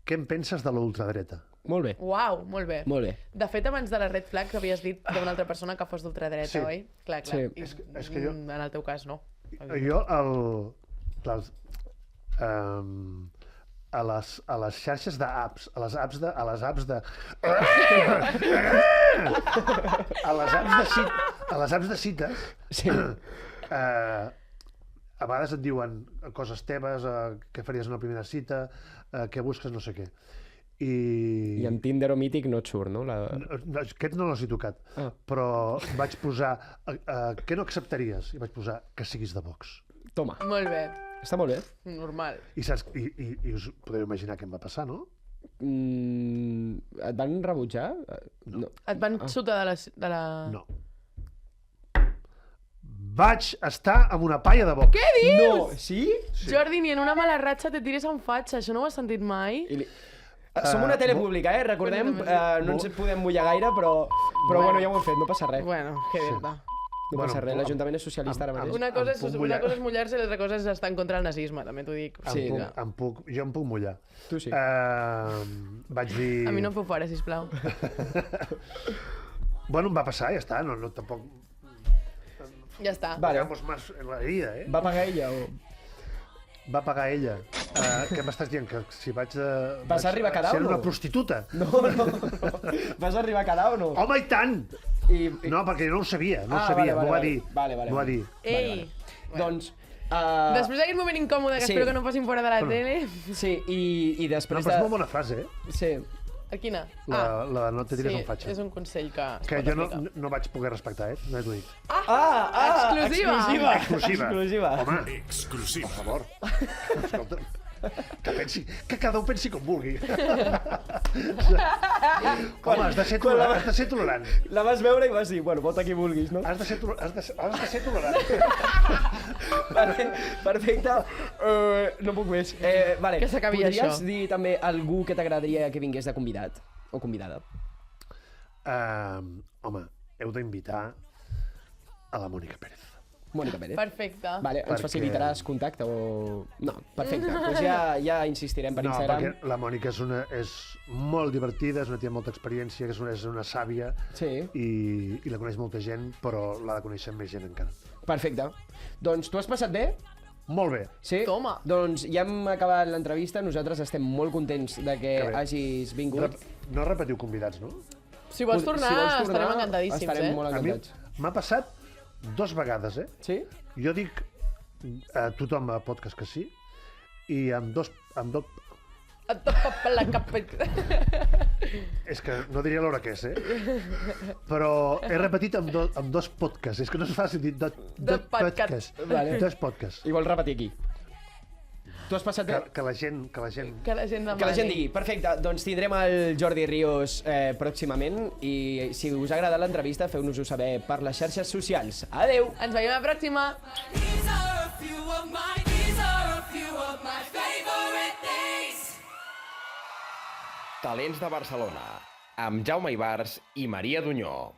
què en penses de l'ultradreta? Molt bé. Uau, molt bé. Molt bé. De fet, abans de les red flags havies dit d'una altra persona que fos d'ultradreta, Sí. oi? Clar. Sí. És que jo- En el teu cas, no. Jo, a les xarxes d'apps, a les apps de... A les apps de cites, Sí. a vegades et diuen coses teves, què faries en una primera cita, què busques, no sé què. I amb Tinder o Mític no et surt, no? Aquests no els he tocat, però vaig posar què no acceptaries? I vaig posar que siguis de Vox. Toma. Molt bé. Està molt bé. Normal. I us podeu imaginar què em va passar, no? Et van rebutjar? No. Et van sota de la... No. Vaig estar amb una paia de Vox. Què dius? No, sí? Jordi, ni en una mala ratxa te tires en fatxa. Això no ho has sentit mai? Som una tele pública, recordem, no ens podem mullar gaire, però bueno, ja ho hem fet, no passa res. Bueno, que dirte. No passa res, l'Ajuntament és socialista ara mateix. Una cosa puc és mullar. mullar-se i l'altra cosa és estar en contra del nazisme, també t'ho dic. Sí. Jo em puc mullar. Tu sí. Vaig dir... A mi no em feu fora, sisplau. Bueno, em va passar, ja està, no tampoc... Ja està. Vale. Pagamos más en la herida, eh? Va pagar ella o...? Va pagar ella. Què m'estàs dient? Que si vaig... Vas arribar a quedar ser o no? una prostituta? No. Vas arribar a quedar o no? Home, i tant! No, perquè jo no ho sabia, no ho sabia, m'ho va dir. Vale. M'ho va dir. Ei! Doncs... Després d'aquest moment incòmode que sí. espero que no passin fora de la tele... Sí, i No, després però és molt bona frase, eh? Sí. A quina? La de no te tires en fatxa. Sí, és un consell que es Que pot jo aplicar. no vaig poder respectar, eh? No t'ho dic. Exclusiva! Exclusiva. Home, Exclusiva. per favor. Escolta, que cada un pensi com vulgui. Home, has de ser tolerant. La vas veure i vas dir, bueno, vota qui vulguis, no? Has de ser tolerant. Perfecte. No puc més. Vale. Que s'acabi Podries això. dir també algú que t'agradaria que vingués de convidat o convidada? Home, heu d'invitar a la Mònica Pérez. Mònica Pérez. Perfecte. Vale, ens facilitaràs contacte o... No, perfecte. Doncs ja insistirem per Instagram. No, perquè la Mònica és molt divertida, és una tia amb molta experiència, és una sàvia, Sí. i la coneix molta gent, però l'ha de conèixer més gent encara. Perfecte. Doncs tu has passat bé? Molt bé. Sí? Toma. Doncs ja hem acabat l'entrevista. Nosaltres estem molt contents de que Que bé. hagis vingut. No repetiu convidats, no? Si vols tornar, estarem encantadíssims, estarem molt A mi encantats. m'ha passat 2 vegades, eh? Sí? Jo dic a tothom a podcast que sí, i amb dos... És que no diria l'hora que és, però he repetit amb 2 podcasts. És que no és fàcil dir dos podcasts. Vale. 2 podcasts. I vols repetir aquí? Tu has passat bé? Que la gent... Que la gent demani. Que la gent digui. Perfecte, doncs tindrem el Jordi Ríos pròximament i si us ha agradat l'entrevista feu-nos-ho saber per les xarxes socials. Adeu! Ens veiem a la pròxima. These are a few of my favorite things. Talents de Barcelona, amb Jaume Ibars i Maria Dunyó.